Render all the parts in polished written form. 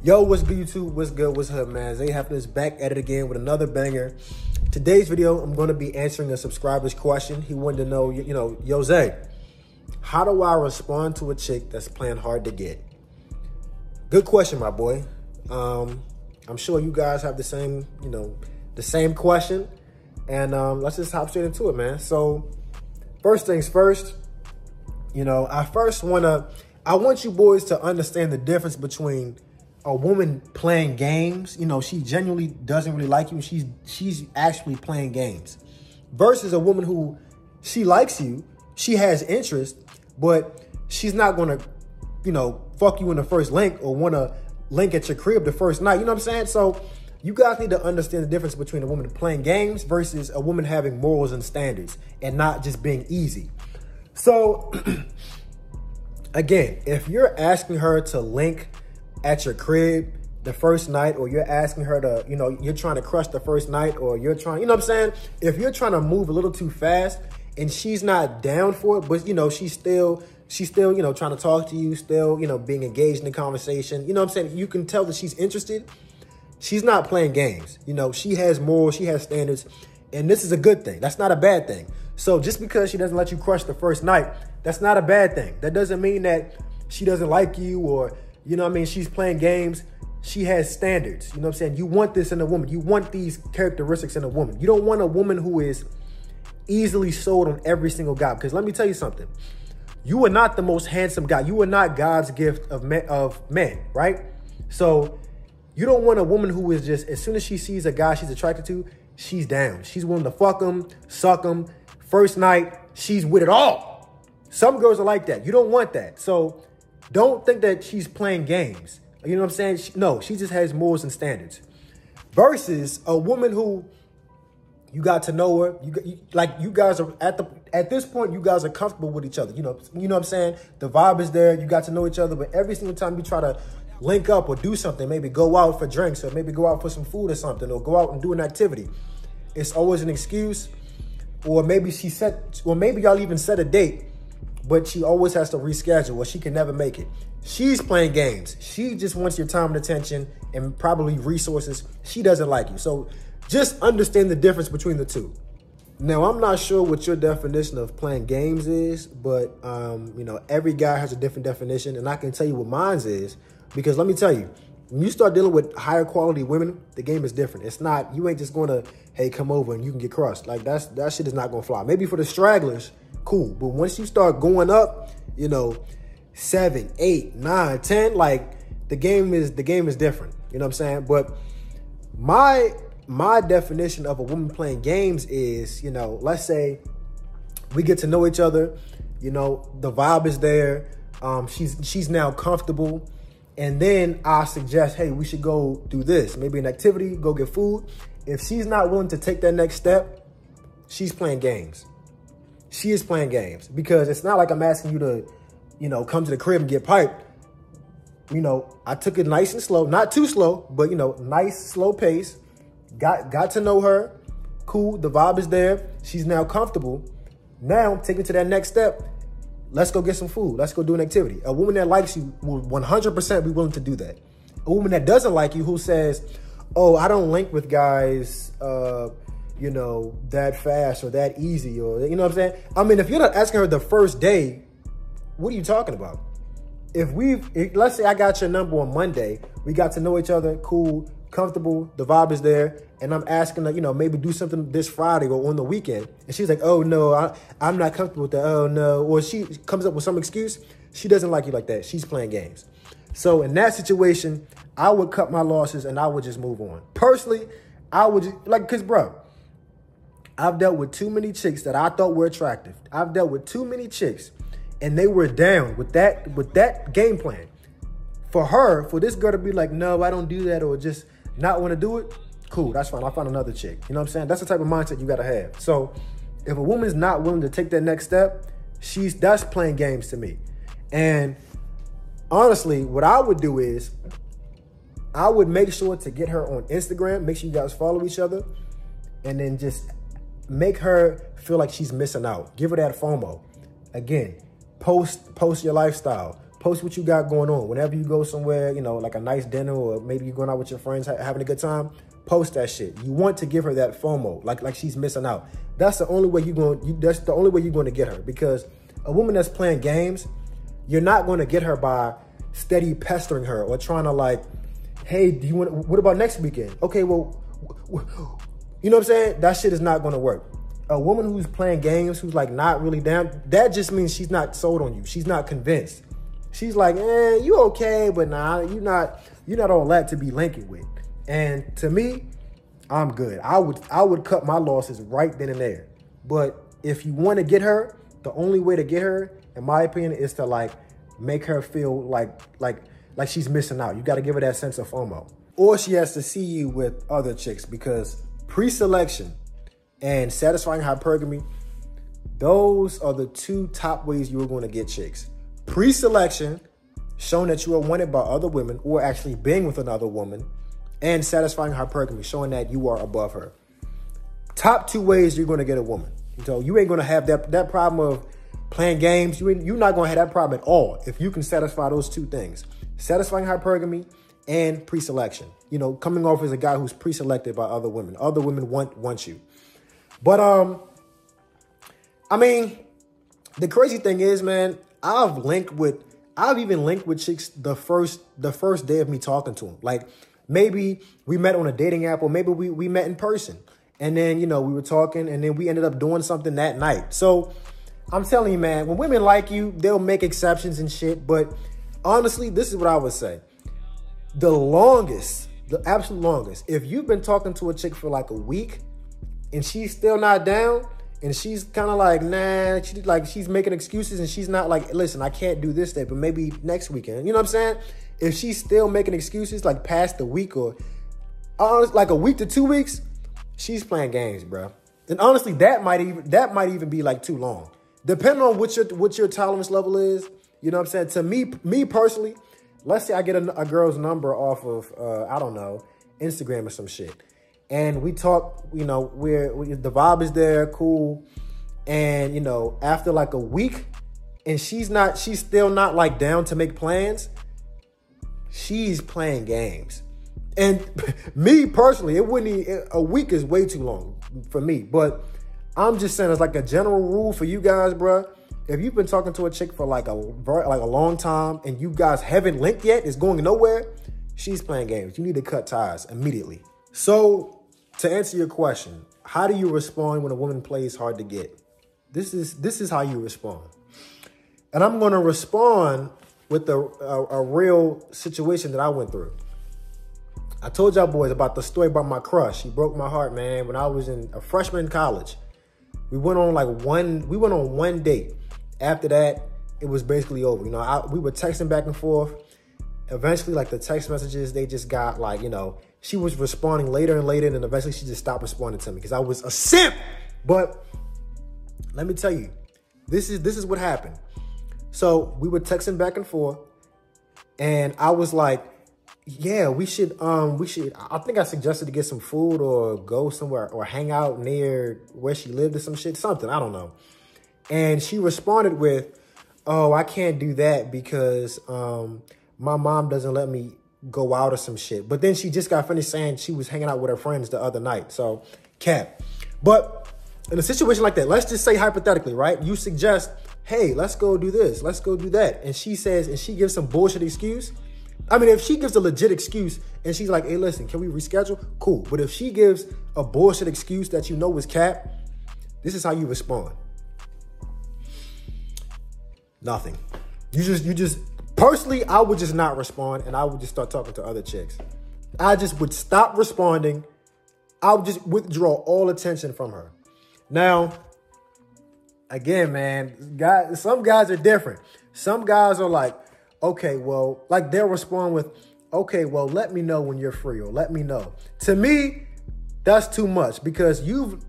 Yo, what's good, YouTube? What's good? What's up, man? Zay Happiness back at it again with another banger. Today's video, I'm going to be answering a subscriber's question. He wanted to know, yo, Zay, how do I respond to a chick that's playing hard to get? Good question, my boy. I'm sure you guys have the same question. And let's just hop straight into it, man. So, first things first, I want you boys to understand the difference between a woman playing games, she genuinely doesn't really like you. She's actually playing games versus a woman who she likes you. She has interest, but she's not going to, fuck you in the first link or want to link at your crib the first night. You know what I'm saying? So you guys need to understand the difference between a woman playing games versus a woman having morals and standards and not just being easy. So again, if you're asking her to link at your crib the first night, or you're asking her to, you're trying to crush the first night, or you're trying, you know what I'm saying? If you're trying to move a little too fast and she's not down for it, but, she's still, trying to talk to you, still, being engaged in the conversation, you know what I'm saying? You can tell that she's interested. She's not playing games. She has morals, she has standards, and this is a good thing. That's not a bad thing. So just because she doesn't let you crush the first night, that's not a bad thing. That doesn't mean that she doesn't like you, or, she's playing games. She has standards. You know what I'm saying? You want this in a woman. You want these characteristics in a woman. You don't want a woman who is easily sold on every single guy. Because let me tell you something. You are not the most handsome guy. You are not God's gift of men, right? So you don't want a woman who is just, as soon as she sees a guy she's attracted to, she's down. She's willing to fuck him, suck him. First night, she's with it all. Some girls are like that. You don't want that. So don't think that she's playing games. You know what I'm saying? No, she just has morals and standards. Versus a woman who you got to know her. You guys are at this point, you guys are comfortable with each other. You know what I'm saying? The vibe is there. You got to know each other. But every single time you try to link up or do something, maybe go out for drinks, or maybe go out for some food or something, or go out and do an activity, it's always an excuse. Or maybe maybe y'all even set a date, but she always has to reschedule, or she can never make it. She's playing games. She just wants your time and attention and probably resources. She doesn't like you. So just understand the difference between the two. Now, I'm not sure what your definition of playing games is, but, every guy has a different definition, and I can tell you what mine is, because let me tell you, when you start dealing with higher quality women, the game is different. It's not, you ain't just going to, hey, come over and you can get crushed. Like, that shit is not going to fly. Maybe for the stragglers, cool. But once you start going up, 7, 8, 9, 10, like the game is different. You know what I'm saying? But my definition of a woman playing games is, let's say we get to know each other, the vibe is there. She's now comfortable. And then I suggest, hey, we should go do this. Maybe an activity, go get food. If she's not willing to take that next step, she's playing games. She is playing games, because it's not like I'm asking you to, come to the crib and get piped. I took it nice and slow, not too slow, but, nice, slow pace. Got to know her. Cool. The vibe is there. She's now comfortable. Now take it to that next step. Let's go get some food. Let's go do an activity. A woman that likes you will 100% be willing to do that. A woman that doesn't like you, who says, oh, I don't link with guys, that fast or that easy, or, you know what I'm saying? I mean, if you're not asking her the first day, what are you talking about? Let's say I got your number on Monday, we got to know each other, cool, comfortable, the vibe is there, and I'm asking her, maybe do something this Friday or on the weekend, and she's like, oh no, I'm not comfortable with that, oh no, or she comes up with some excuse. She doesn't like you like that. She's playing games. So in that situation, I would cut my losses and I would just move on. Personally, I would just, because bro, I've dealt with too many chicks that I thought were attractive. I've dealt with too many chicks and they were down with that game plan. For this girl to be like, no, I don't do that, or just not want to do it, cool, that's fine. I'll find another chick. You know what I'm saying? That's the type of mindset you got to have. So if a woman's not willing to take that next step, that's playing games to me. And honestly, what I would do is I would make sure to get her on Instagram, make sure you guys follow each other, and then just make her feel like she's missing out. Give her that FOMO. Again, post your lifestyle. Post what you got going on. Whenever you go somewhere, you know, like a nice dinner, or maybe you're going out with your friends having a good time, post that shit. You want to give her that FOMO, like she's missing out. That's the only way that's the only way you're going to get her, because a woman that's playing games, you're not going to get her by steady pestering her or trying to like, hey, what about next weekend? Okay, well, you know what I'm saying? That shit is not going to work. A woman who's playing games, who's like not really down, that just means she's not sold on you. She's not convinced. She's like, you okay, but nah, you're not all that to be linking with. And to me, I'm good. I would cut my losses right then and there. But if you want to get her, the only way to get her, in my opinion, is to like make her feel like she's missing out. You got to give her that sense of FOMO. Or she has to see you with other chicks, because pre-selection and satisfying hypergamy, those are the two top ways you are going to get chicks. Pre-selection, showing that you are wanted by other women or actually being with another woman, and satisfying hypergamy, showing that you are above her. Top two ways you're going to get a woman. So you ain't going to have that problem of playing games. You're not going to have that problem at all if you can satisfy those two things. Satisfying hypergamy and pre-selection. You know, coming off as a guy who's pre-selected by other women. Other women want you. But, I mean, the crazy thing is, man, I've even linked with chicks the first day of me talking to them. Like, maybe we met on a dating app, or maybe we met in person. And then, you know, we were talking, and then we ended up doing something that night. So I'm telling you, man, when women like you, they'll make exceptions and shit. But honestly, this is what I would say. The absolute longest, if you've been talking to a chick for like a week and she's still not down, and she's kind of like, nah, she's making excuses, and she's not like, listen, I can't do this day, but maybe next weekend. You know what I'm saying? If she's still making excuses like past the week, or like a week to 2 weeks, she's playing games, bro. And honestly, that might even be like too long, depending on what your tolerance level is. You know what I'm saying? To me personally, let's say I get a girl's number off of I don't know, Instagram or some shit, and we talk. You know, the vibe is there, cool, and you know, after like a week, and she's still not like down to make plans. She's playing games. And me personally, a week is way too long for me. But I'm just saying, it's like a general rule for you guys, bro. If you've been talking to a chick for like a long time, and you guys haven't linked yet, it's going nowhere, she's playing games. You need to cut ties immediately. So to answer your question, how do you respond when a woman plays hard to get? This is how you respond. And I'm going to respond with a real situation that I went through. I told y'all boys about the story about my crush. She broke my heart, man, when I was a freshman in college. We went on one date. After that, it was basically over. You know, we were texting back and forth. Eventually, like the text messages, they just got like, you know, she was responding later and later, and then eventually she just stopped responding to me because I was a simp. But let me tell you, this is what happened. So we were texting back and forth, and I was like, yeah, we should, I think I suggested to get some food or go somewhere or hang out near where she lived or something, I don't know. And she responded with, oh, I can't do that because my mom doesn't let me go out or some shit. But then she just got finished saying she was hanging out with her friends the other night. So, cap. But in a situation like that, let's just say hypothetically, right? You suggest, hey, let's go do this. Let's go do that. And she says, and she gives some bullshit excuse. I mean, if she gives a legit excuse and she's like, hey, listen, can we reschedule? Cool. But if she gives a bullshit excuse that you know is cap, this is how you respond. Nothing. You just, personally, I would just not respond, and I would just start talking to other chicks. I just would stop responding. I would just withdraw all attention from her. Now, again, man, some guys are different. Some guys are like, okay, well, like they'll respond with, okay, well, let me know when you're free, or let me know. To me, that's too much, because you've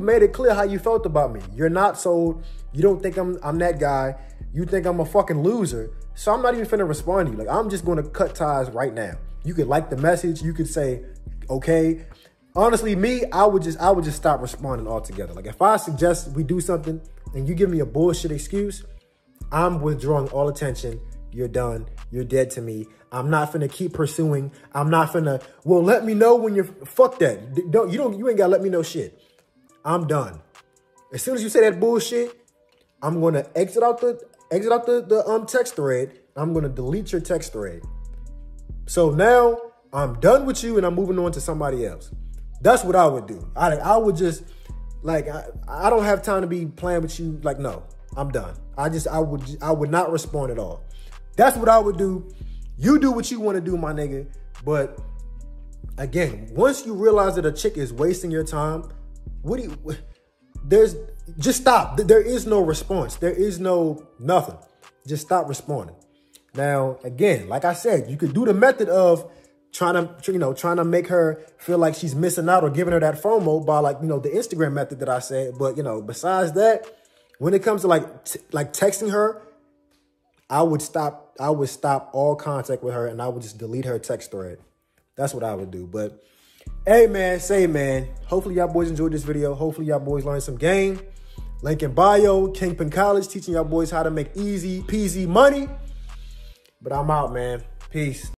made it clear how you felt about me. You're not sold. You don't think I'm that guy. You think I'm a fucking loser. So I'm not even finna respond to you. Like, I'm just gonna cut ties right now. You could like the message. You could say, okay. Honestly, me, I would just stop responding altogether. Like, if I suggest we do something and you give me a bullshit excuse, I'm withdrawing all attention. you're done. You're dead to me. I'm not finna keep pursuing. I'm not finna, well, let me know when you're, fuck that. You ain't gotta let me know shit. I'm done. As soon as you say that bullshit, I'm gonna exit out the text thread. I'm gonna delete your text thread. So now I'm done with you and I'm moving on to somebody else. That's what I would do. I would just, like, I don't have time to be playing with you. Like, no, I'm done. I would not respond at all. That's what I would do. You do what you want to do, my nigga. But again, once you realize that a chick is wasting your time, just stop. There is no response. There is no nothing. Just stop responding. Now, again, like I said, you could do the method of trying to make her feel like she's missing out or giving her that FOMO by, like, the Instagram method that I said. But, besides that, when it comes to like texting her, I would stop all contact with her and I would just delete her text thread. That's what I would do. But hey, man, hopefully y'all boys enjoyed this video. Hopefully y'all boys learned some game. Link in bio, Kingpin College, teaching y'all boys how to make easy peasy money. But I'm out, man. Peace.